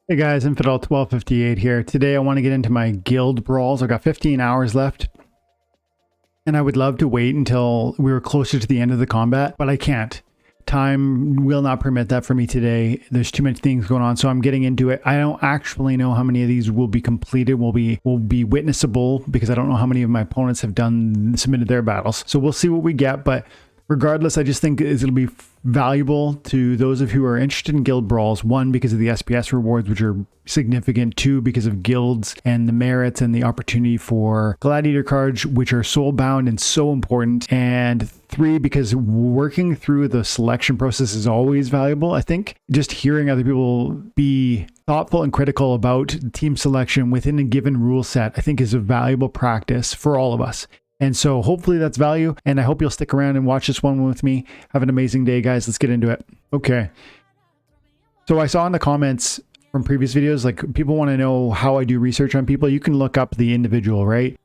Hey guys, Infidel1258 here. Today I want to get into my Guild Brawls. I've got 15 hours left. And I would love to wait until we were closer to the end of the combat, but I can't. Time will not permit that for me today. There's too many things going on, so I'm getting into it. I don't actually know how many of these will be completed, will be witnessable, because I don't know how many of my opponents have submitted their battles. So we'll see what we get, but regardless, I just think it'll be valuable to those of you who are interested in Guild Brawls. One, because of the SPS rewards, which are significant. Two, because of guilds and the merits and the opportunity for gladiator cards, which are soul bound and so important. And three, because working through the selection process is always valuable. I think just hearing other people be thoughtful and critical about team selection within a given rule set, I think is a valuable practice for all of us. And so hopefully that's value, and I hope you'll stick around and watch this one with me. Have an amazing day, guys. Let's get into it. Okay. So I saw in the comments from previous videos, like, people want to know how I do research on people. You can look up the individual, right?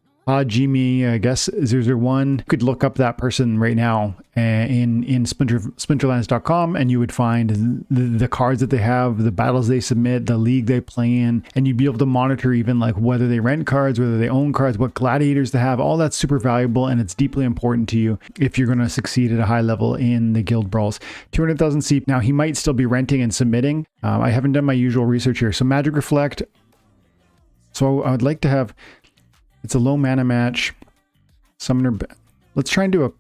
Jimmy, I guess 001. You could look up that person right now in Splinterlands.com, and you would find the cards that they have, the battles they submit, the league they play in, and you'd be able to monitor even like whether they rent cards, whether they own cards, what gladiators they have. All that's super valuable, and it's deeply important to you if you're going to succeed at a high level in the Guild Brawls. 200,000 seat. Now he might still be renting and submitting. I haven't done my usual research here. So Magic Reflect. So I would like to have. It's a low mana match. Summoner. Let's try and do a.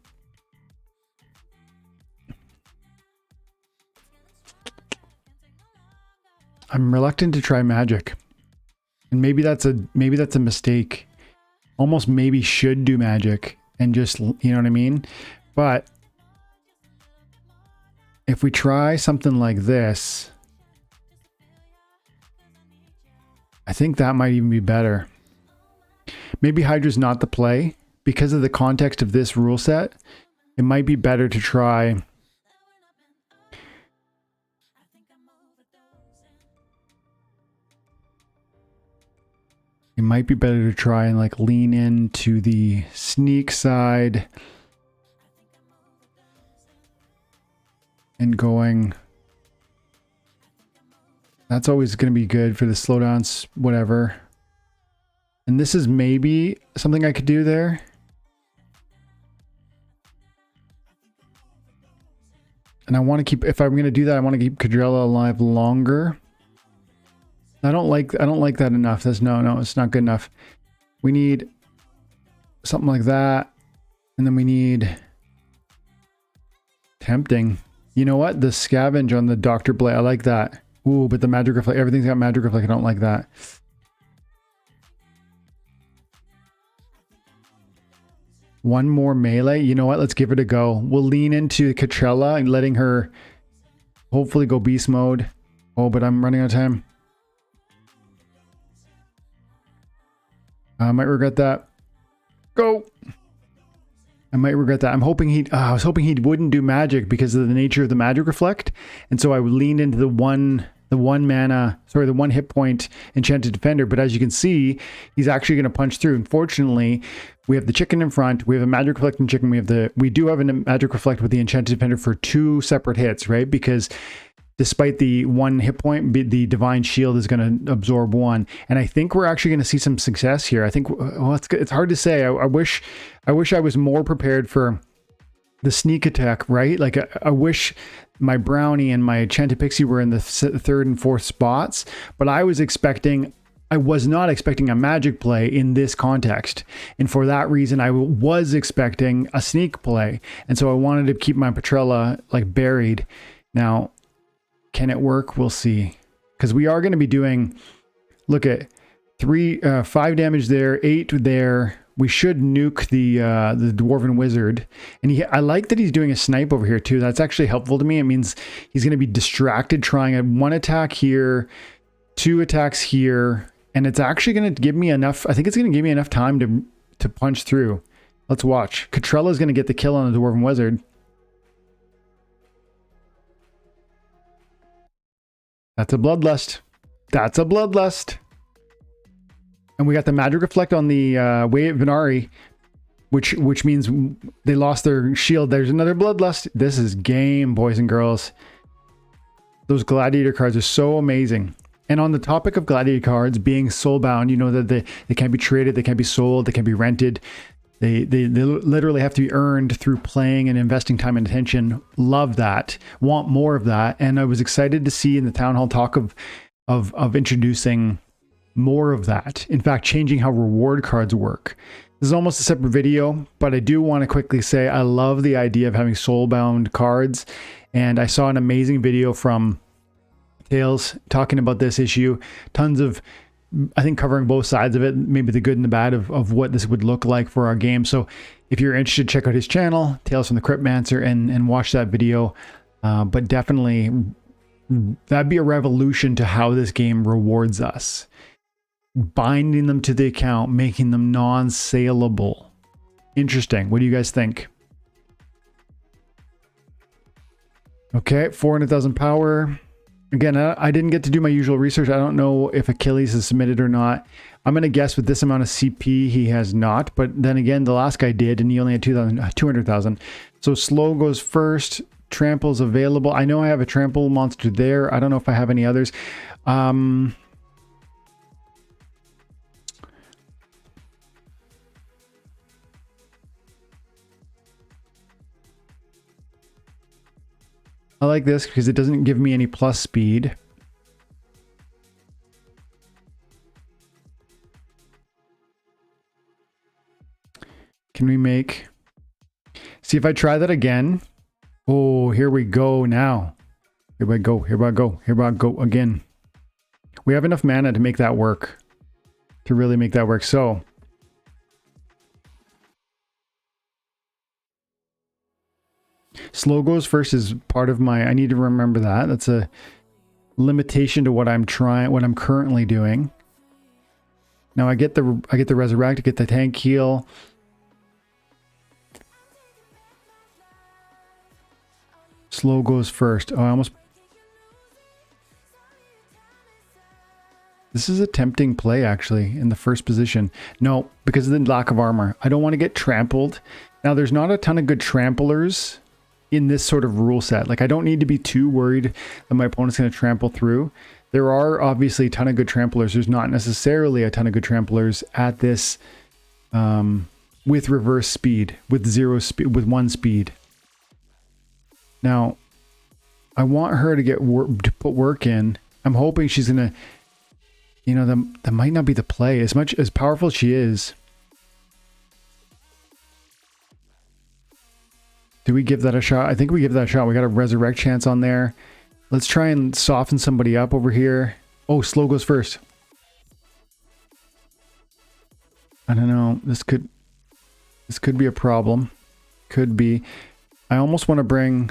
I'm reluctant to try magic, and maybe that's a mistake. Almost maybe should do magic and just, you know what I mean. But if we try something like this, I think that might even be better. Maybe Hydra's not the play because of the context of this rule set. It might be better to try. It might be better to try and like lean into the sneak side and going. That's always going to be good for the slowdowns, whatever. And this is maybe something I could do there. And I want to keep, if I'm going to do that, I want to keep Cadrella alive longer. I don't like that enough. That's no, it's not good enough. We need something like that. And then we need tempting. You know what? The scavenge on the Dr. Blade. I like that. Ooh, but the Magic Reflect, everything's got Magic Reflect. I don't like that. One more melee. You know what? Let's give it a go. We'll lean into Catrella and letting her hopefully go beast mode. Oh, but I'm running out of time. I might regret that. Go. I might regret that. I'm hoping I was hoping he wouldn't do magic because of the nature of the Magic Reflect. And so I would lean into the one hit point Enchanted Defender. But as you can see, he's actually going to punch through. Unfortunately, we have the chicken in front. We have a Magic Reflect and chicken. We do have a Magic Reflect with the Enchanted Defender for 2 separate hits, right? Because despite the 1 hit point, the Divine Shield is going to absorb 1. And I think we're actually going to see some success here. I think, well, it's hard to say. I wish I was more prepared for the sneak attack, right? Like I wish my Brownie and my Enchanted Pixie were in the 3rd and 4th spots, but I was not expecting a magic play in this context. And for that reason, I was expecting a sneak play. And so I wanted to keep my Petrella like buried. Now, can it work? We'll see. Because we are going to be doing, look at 5 damage there, 8 there. We should nuke the Dwarven Wizard. And I like that he's doing a snipe over here too. That's actually helpful to me. It means he's going to be distracted trying a 1 attack here, 2 attacks here. And it's actually going to give me enough. I think it's going to give me enough time to punch through. Let's watch. Catrella is going to get the kill on the Dwarven Wizard. That's a bloodlust. That's a bloodlust. And we got the Magic Reflect on the Way of Venari, which means they lost their shield. There's another bloodlust. This is game, boys and girls. Those gladiator cards are so amazing. And on the topic of gladiator cards being soulbound, you know that they can't be traded, they can't be sold, they can't be rented. They literally have to be earned through playing and investing time and attention. Love that. Want more of that. And I was excited to see in the town hall talk of introducing more of that. In fact, changing how reward cards work. This is almost a separate video, but I do want to quickly say I love the idea of having soulbound cards. And I saw an amazing video from Tails talking about this issue. Tons of, I think, covering both sides of it, maybe the good and the bad of what this would look like for our game. So if you're interested, check out his channel, Tales from the Cryptmancer, and watch that video. But definitely, that'd be a revolution to how this game rewards us. Binding them to the account, making them non-saleable. Interesting. What do you guys think? Okay, 400,000 power. Again, I didn't get to do my usual research. I don't know if Achilles has submitted or not. I'm going to guess with this amount of CP, he has not. But then again, the last guy did, and he only had 200,000. So slow goes first. Trample's available. I know I have a trample monster there. I don't know if I have any others. I like this because it doesn't give me any plus speed. Can we make... See if I try that again. Oh, here we go now. Here we go, here we go, here we go again. We have enough mana to make that work. To really make that work. So... slow goes first is part of my, I need to remember that. That's a limitation to what I'm currently doing. Now I get the resurrect, I get the tank heal. Slow goes first. Oh, I almost... This is a tempting play actually in the first position. No, because of the lack of armor. I don't want to get trampled. Now there's not a ton of good tramplers in this sort of rule set. Like I don't need to be too worried that my opponent's going to trample through. There are obviously a ton of good tramplers. There's not necessarily a ton of good tramplers at this with reverse speed, with 1 speed. Now, I want her to to put work in. I'm hoping she's going to, you know, that might not be the play. As much as powerful as she is, do we give that a shot? I think we give that a shot. We got a resurrect chance on there. Let's try and soften somebody up over here. Oh, slow goes first. I don't know. This could be a problem. Could be. I almost want to bring...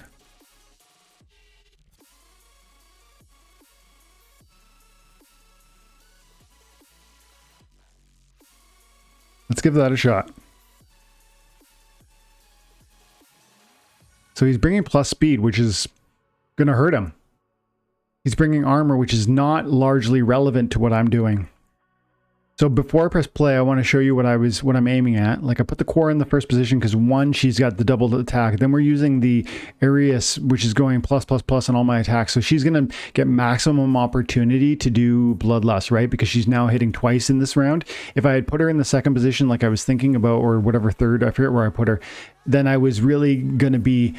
Let's give that a shot. So he's bringing plus speed, which is going to hurt him. He's bringing armor, which is not largely relevant to what I'm doing. So before I press play, I want to show you what I'm aiming at. Like I put the core in the first position because one, she's got the double attack. Then we're using the Arius, which is going plus on all my attacks. So she's going to get maximum opportunity to do Bloodlust, right? Because she's now hitting twice in this round. If I had put her in the second position, like I was thinking about, or whatever third, I forget where I put her, then I was really going to be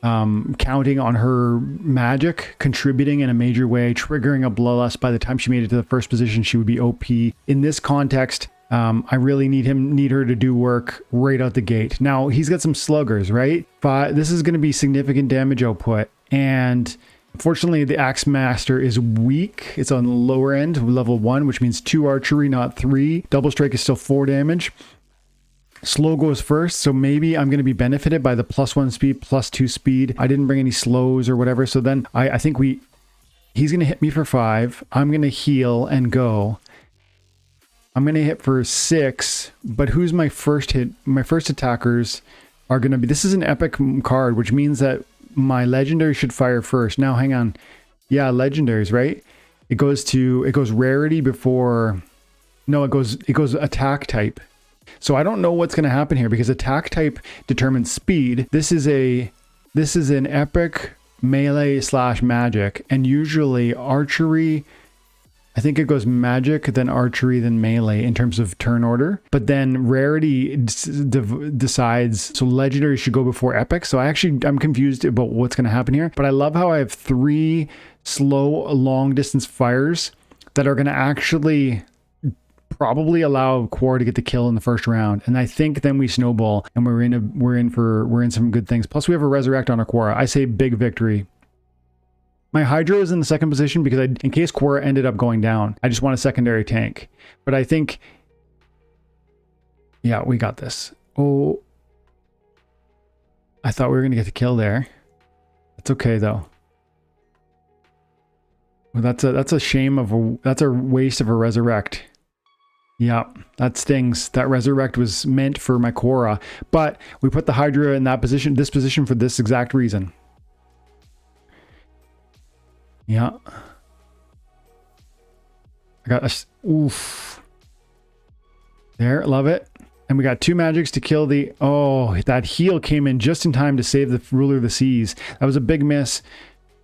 counting on her magic contributing in a major way, triggering a Bloodlust. By the time she made it to the first position, she would be OP. In this context, I really need her to do work right out the gate. Now he's got some sluggers, right? But this is going to be significant damage output, and unfortunately the Axe Master is weak. It's on the lower end, level 1, which means 2 archery, not 3. Double strike is still 4 damage. Slow goes first, so maybe I'm going to be benefited by the +1 speed, +2 speed. I didn't bring any slows or whatever, so then I think he's going to hit me for 5. I'm going to heal and go. I'm going to hit for 6, but who's my first hit? My first attackers are going to be... This is an epic card, which means that my legendary should fire first. Now, hang on. Yeah, legendaries, right? It goes rarity before... No, it goes attack type. So I don't know what's going to happen here because attack type determines speed. This is an epic melee / magic, and usually archery I think it goes magic, then archery, then melee in terms of turn order. But then rarity decides, so legendary should go before epic. So I'm confused about what's going to happen here. But I love how I have 3 slow long distance fires that are going to actually probably allow Quora to get the kill in the first round. And I think then we snowball and we're in some good things. Plus we have a resurrect on our Quora. I say big victory. My Hydra is in the second position because in case Quora ended up going down, I just want a secondary tank. But I think, yeah, we got this. Oh, I thought we were going to get the kill there. It's okay though. Well, that's a shame that's a waste of a resurrect. Yeah, that stings. That resurrect was meant for my Quora, but we put the Hydra in that position, this position for this exact reason. Yeah. I got a... Oof. There, love it. And we got 2 magics to kill the... Oh, that heal came in just in time to save the Ruler of the Seas. That was a big miss.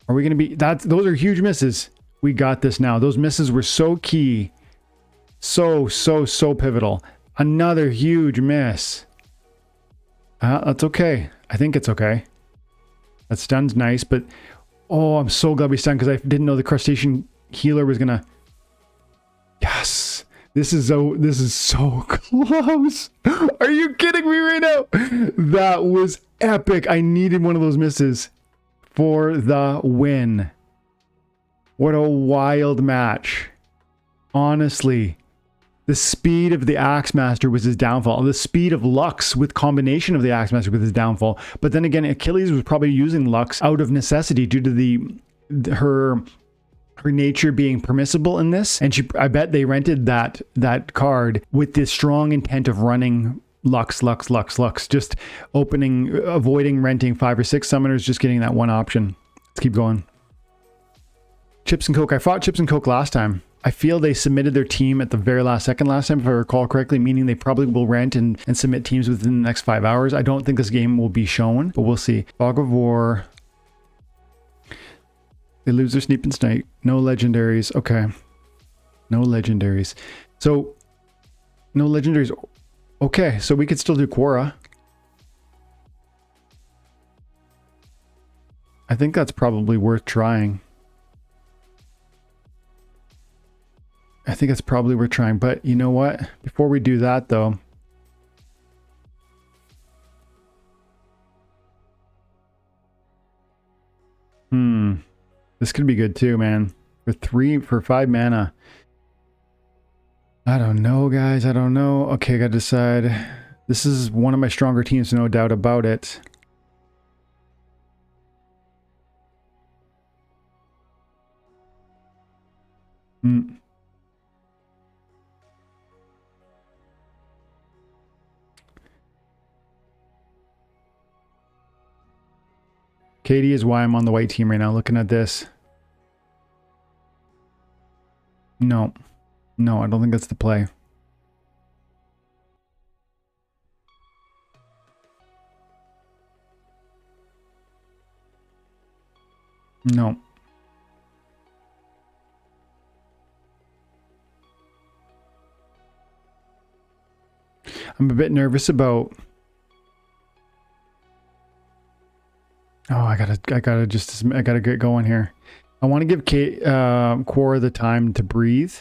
Are we going to be... Those are huge misses. We got this now. Those misses were so key. So pivotal. Another huge miss. That's okay. I think it's okay. That stun's nice, but... Oh, I'm so glad we stunned because I didn't know the crustacean healer was gonna... Yes! This is so close! Are you kidding me right now? That was epic. I needed one of those misses for the win. What a wild match. Honestly. The speed of the Axemaster was his downfall. The speed of Lux with combination of the Axemaster with his downfall. But then again, Achilles was probably using Lux out of necessity due to her nature being permissible in this. And I bet they rented that card with this strong intent of running Lux. Just avoiding renting 5 or 6 summoners, just getting that one option. Let's keep going. Chips and Coke. I fought Chips and Coke last time. I feel they submitted their team at the very last second last time, if I recall correctly, meaning they probably will rent and submit teams within the next 5 hours. I don't think this game will be shown, but we'll see. Fog of War. They lose their Sneep and Snipe. No legendaries. Okay. No legendaries. So, no legendaries. Okay, so we could still do Quora. I think that's probably worth trying. I think it's probably worth trying, but you know what? Before we do that though, this could be good too, man. For 5 mana. I don't know, guys. I don't know. Okay, I gotta decide. This is one of my stronger teams, no doubt about it. Katie is why I'm on the white team right now, looking at this. No, I don't think that's the play. No. I'm a bit nervous about... Oh, I gotta get going here. I want to give Quora the time to breathe.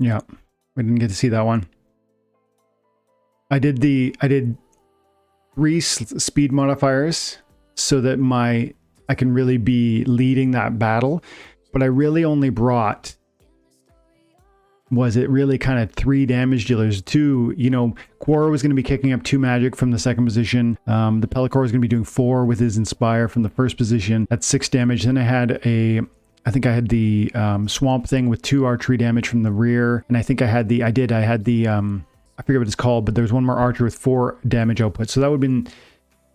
Yeah, we didn't get to see that one. I did 3 speed modifiers so that I can really be leading that battle, but I really only brought was it really kind of 3 damage dealers. 2, you know, Quora was going to be kicking up 2 magic from the second position. The Pellicor was going to be doing 4 with his Inspire from the first position. That's 6 damage. Then I had I think I had the Swamp Thing with 2 archery damage from the rear. And I think I had the, I forget what it's called, but there's one more archer with 4 damage output. So that would have been,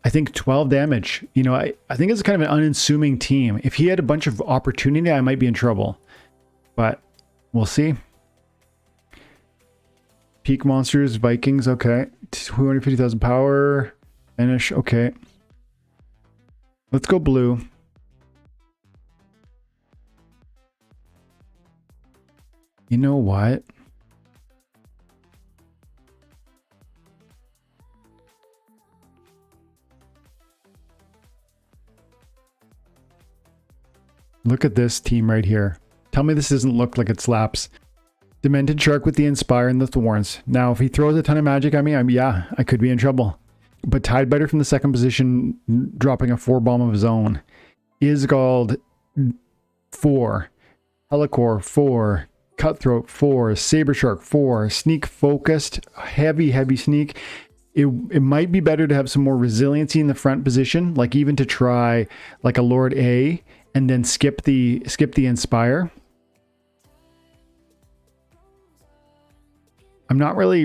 I think, 12 damage. You know, I think it's kind of an unassuming team. If he had a bunch of opportunity, I might be in trouble. But we'll see. Peak monsters, Vikings, okay. 250,000 power. Finish, okay. Let's go blue. You know what? Look at this team right here. Tell me this doesn't look like it slaps. Demented Shark with the Inspire and the Thorns. Now, if he throws a ton of magic at me, yeah, I could be in trouble. But Tidebiter from the second position, dropping a 4 bomb of his own. Isgald, 4. Pellicor, 4. Cutthroat, 4. Saber Shark, 4. Sneak focused, heavy sneak. It might be better to have some more resiliency in the front position, like even to try like a Lord A and then skip the Inspire. I'm not really,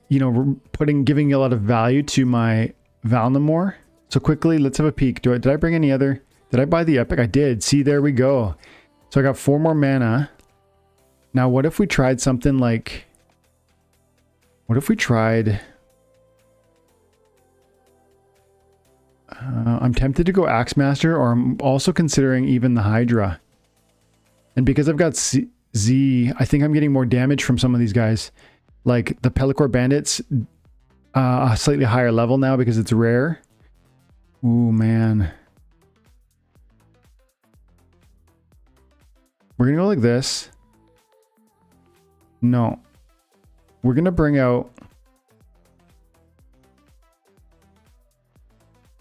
you know, giving a lot of value to my Valnamore. So quickly, let's have a peek. Did I bring any other? Did I buy the Epic? I did. See, there we go. So I got 4 more mana. Now, what if we tried something like... What if we tried... I'm tempted to go Axemaster, or I'm also considering even the Hydra. And because I've got Z, I think I'm getting more damage from some of these guys. Like the Pellicor Bandits, a slightly higher level now because it's rare. Ooh, man. We're going to go like this. No. We're going to bring out...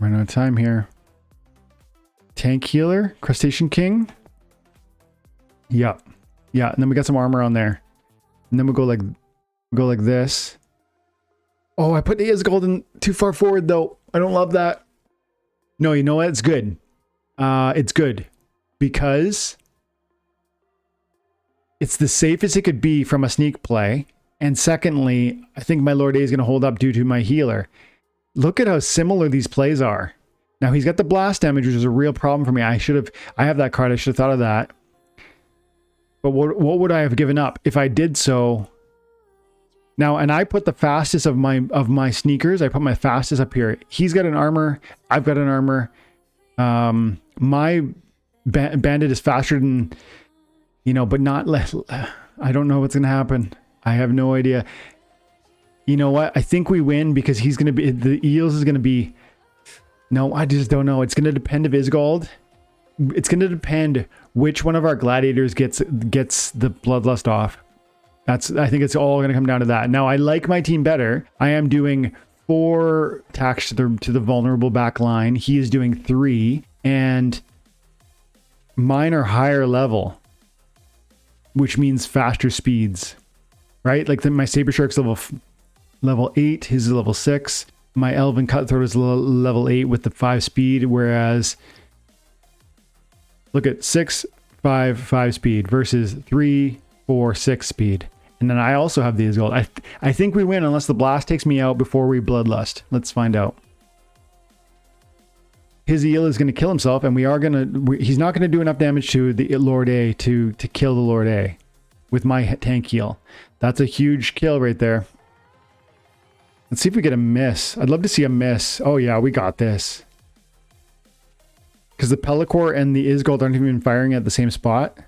Run out of time here. Tank Healer, Crustacean King. Yep. Yeah, and then we got some armor on there. And then we'll go like this. Oh, I put the Isgald in too far forward though. I don't love that. No, you know what? It's good. It's good because it's the safest it could be from a sneak play. And secondly, I think my Lord A is going to hold up due to my healer. Look at how similar these plays are. Now he's got the blast damage, which is a real problem for me. I have that card. I should have thought of that. But what would I have given up if I did so? Now, and I put the fastest of my sneakers. I put my fastest up here. He's got an armor. I've got an armor. My bandit is faster than, you know, but not less. I don't know what's going to happen. I have no idea. You know what? I think we win because he's going to be, the Eels is going to be, no, I just don't know. It's going to depend of Isgald. It's going to depend which one of our gladiators gets the bloodlust off. I think it's all going to come down to that. Now, I like my team better. I am doing 4 attacks to the vulnerable back line. He is doing 3, and mine are higher level, which means faster speeds, right? Like my Saber Shark's level 8, his is level 6. My Elven Cutthroat is level 8 with the 5 speed, whereas look at 6, 5 speed versus 3, 4, 6 speed. And then I also have these gold. I think we win unless the blast takes me out before we bloodlust. Let's find out. His eel is going to kill himself, and he's not going to do enough damage to the Lord A to kill the Lord A with my tank heal. That's a huge kill right there. Let's see if we get a miss. I'd love to see a miss. Oh yeah, we got this. Because the Pellicor and the Isgald aren't even firing at the same spot.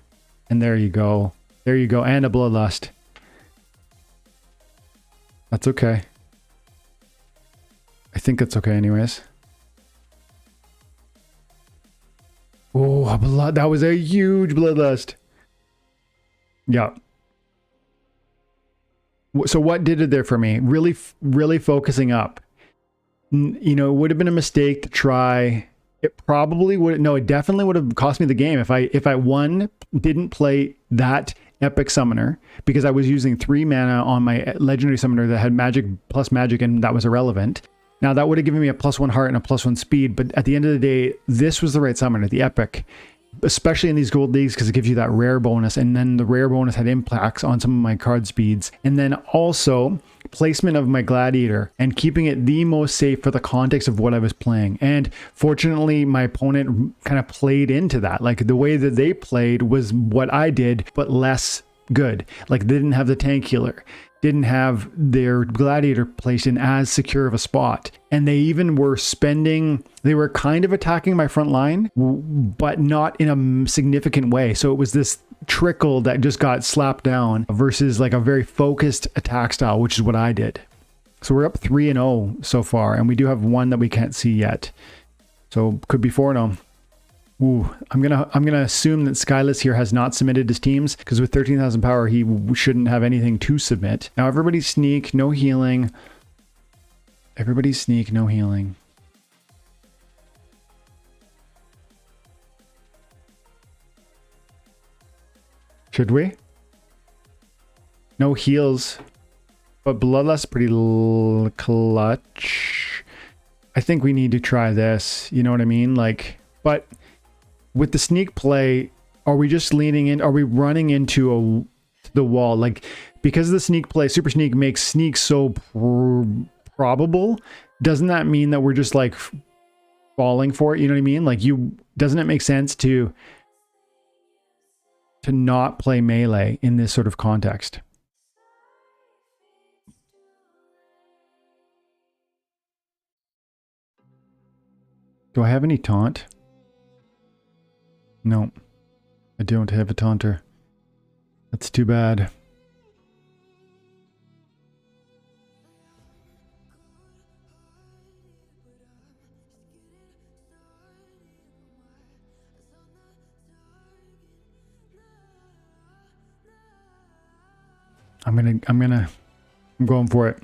And there you go. There you go. And a bloodlust. That's okay. I think that's okay anyways. Oh, that was a huge bloodlust. Yeah. So what did it there for me? Really focusing up. You know, it would have been a mistake to try It probably would. No, it definitely would have cost me the game if I one didn't play that epic summoner, because I was using 3 mana on my legendary summoner that had magic plus magic, and that was irrelevant. Now that would have given me a +1 heart and a +1 speed, but at the end of the day, this was the right summoner, the epic, especially in these gold leagues, because it gives you that rare bonus, and then the rare bonus had impacts on some of my card speeds, and then also placement of my gladiator and keeping it the most safe for the context of what I was playing. And fortunately, my opponent kind of played into that. Like the way that they played was what I did, but less good. Like they didn't have the tank healer, didn't have their gladiator placed in as secure of a spot, and they even were they were kind of attacking my front line, but not in a significant way. So it was this trickle that just got slapped down versus like a very focused attack style, which is what I did. So we're up 3-0 so far, and we do have one that we can't see yet, so could be 4-0. Ooh, I'm gonna assume that Skyless here has not submitted his teams, because with 13,000 power he shouldn't have anything to submit. Now everybody sneak, no healing. Everybody sneak, no healing. Should we? No heals, but Bloodlust pretty clutch. I think we need to try this. You know what I mean? Like, but with the sneak play, are we just leaning in? Are we running into the wall? Like, because of the sneak play, super sneak makes sneak so probable. Doesn't that mean that we're just like falling for it? You know what I mean? Like, doesn't it make sense to not play melee in this sort of context? Do I have any taunt? No, I don't have a taunter. That's too bad. I'm going for it.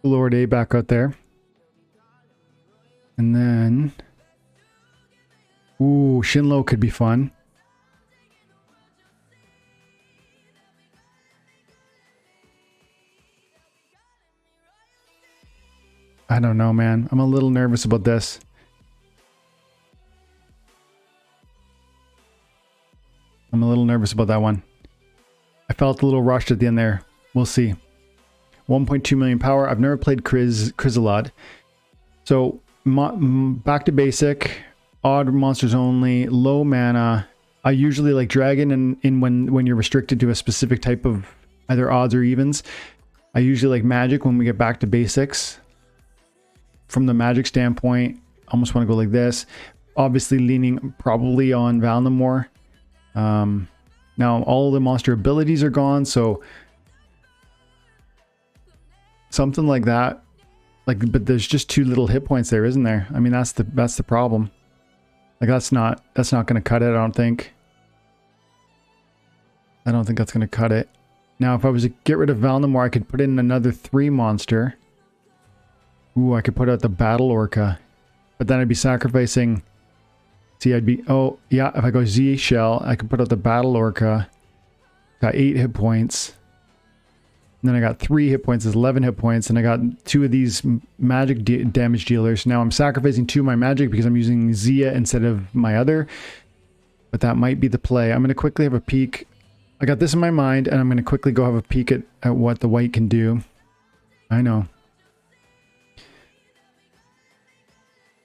Lord A back out there. And then... ooh, Shinlo could be fun. I don't know, man. I'm a little nervous about this. I'm a little nervous about that one. I felt a little rushed at the end there. We'll see. 1.2 million power. I've never played Chrysalid. So back to basic. Odd monsters only. Low mana. I usually like dragon in when you're restricted to a specific type of either odds or evens. I usually like magic when we get back to basics. From the magic standpoint, I almost want to go like this. Obviously leaning probably on Valinor. Now all the monster abilities are gone, so something like that. Like, but there's just 2 little hit points there, isn't there? I mean, that's the problem. Like that's not going to cut it. I don't think that's going to cut it. Now, if I was to get rid of Valinor, I could put in another 3 monster. Ooh, I could put out the Battle Orca, but then I'd be sacrificing. See, oh yeah, if I go Z Shell, I could put out the Battle Orca. Got 8 hit points. And then I got 3 hit points, is 11 hit points, and I got 2 of these magic damage dealers. Now I'm sacrificing 2 of my magic because I'm using Zia instead of my other. But that might be the play. I'm going to quickly have a peek. I got this in my mind, and I'm going to quickly go have a peek at what the white can do. I know.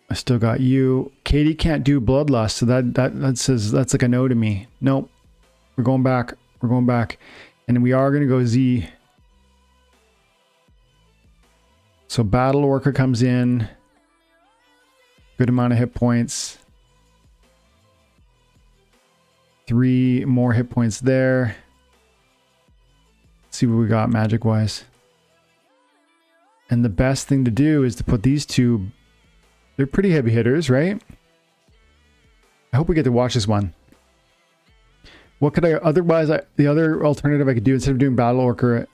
I still got you. Katie can't do Bloodlust, so that says that's like a no to me. Nope. We're going back. We're going back. And we are going to go Z. So Battle Orca comes in. Good amount of hit points. 3 more hit points there. Let's see what we got magic wise. And the best thing to do is to put these two. They're pretty heavy hitters, right? I hope we get to watch this one. What could I otherwise? The other alternative I could do instead of doing Battle Orca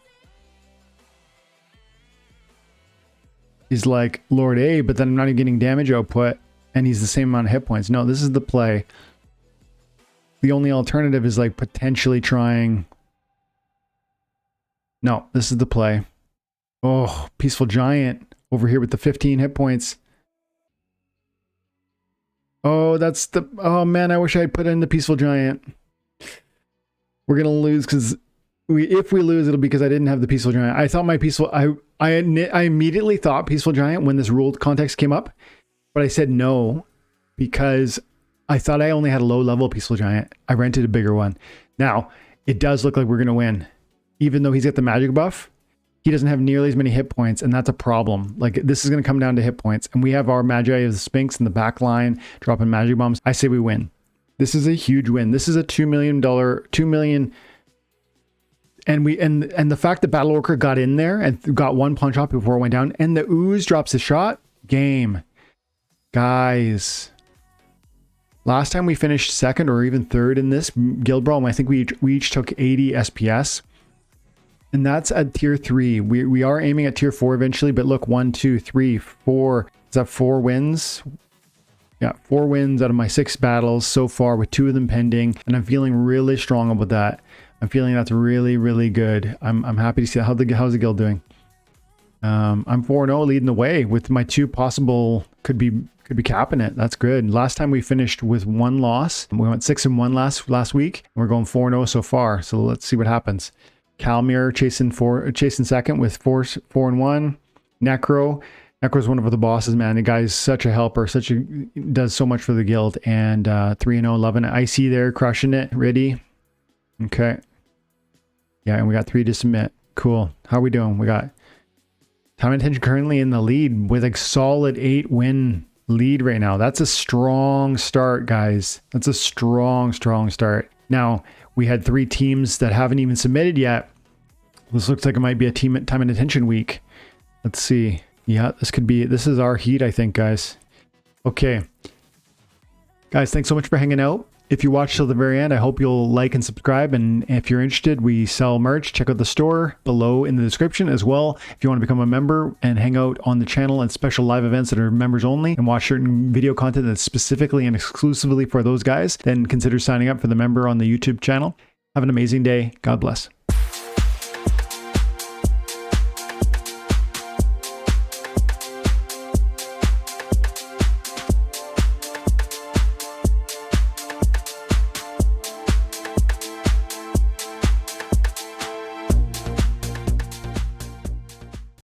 is like Lord A, but then I'm not even getting damage output, and he's the same amount of hit points. No, this is the play. The only alternative is like potentially trying. No, this is the play. Oh, Peaceful Giant over here with the 15 hit points. Oh, that's the... Oh, man, I wish I had put in the Peaceful Giant. We're going to lose because... If we lose, it'll be because I didn't have the Peaceful Giant. I thought my Peaceful... I immediately thought Peaceful Giant when this ruled context came up. But I said no because I thought I only had a low-level Peaceful Giant. I rented a bigger one. Now, it does look like we're going to win. Even though he's got the magic buff, he doesn't have nearly as many hit points, and that's a problem. Like, this is going to come down to hit points. And we have our Magi of the Sphinx in the back line, dropping magic bombs. I say we win. This is a huge win. This is a $2 million... And the fact that Battle Orca got in there and got one punch off before it went down, and the Ooze drops a shot, game. Guys. Last time we finished second or even third in this Guild Brawl, I think we each took 80 SPS. And that's at tier 3. We are aiming at tier 4 eventually, but look, 1, 2, 3, 4. Is that 4 wins? Yeah, 4 wins out of my 6 battles so far, with 2 of them pending. And I'm feeling really strong about that. I'm feeling that's really, really good. I'm happy to see that. How's the guild doing? I'm 4-0 leading the way with my 2 possible, could be capping it. That's good. Last time we finished with 1 loss. We went 6-1 last week. We're going 4-0 so far. So let's see what happens. Calmir chasing second with 4-1. Necro's one of the bosses, man. The guy's such a helper, does so much for the guild. And 3-0, loving it. Icy there, crushing it. Ready? Okay. Yeah, and we got 3 to submit. Cool. How are we doing? We got Time and Attention currently in the lead with a solid 8-win lead right now. That's a strong start, guys. That's a strong start. Now, we had 3 teams that haven't even submitted yet. This looks like it might be a Time and Attention week. Let's see. Yeah, this is our heat, I think, guys. Okay. Guys, thanks so much for hanging out. If you watched till the very end, I hope you'll like and subscribe. And if you're interested, we sell merch. Check out the store below in the description as well. If you want to become a member and hang out on the channel and special live events that are members only and watch certain video content that's specifically and exclusively for those guys, then consider signing up for the member on the YouTube channel. Have an amazing day. God bless.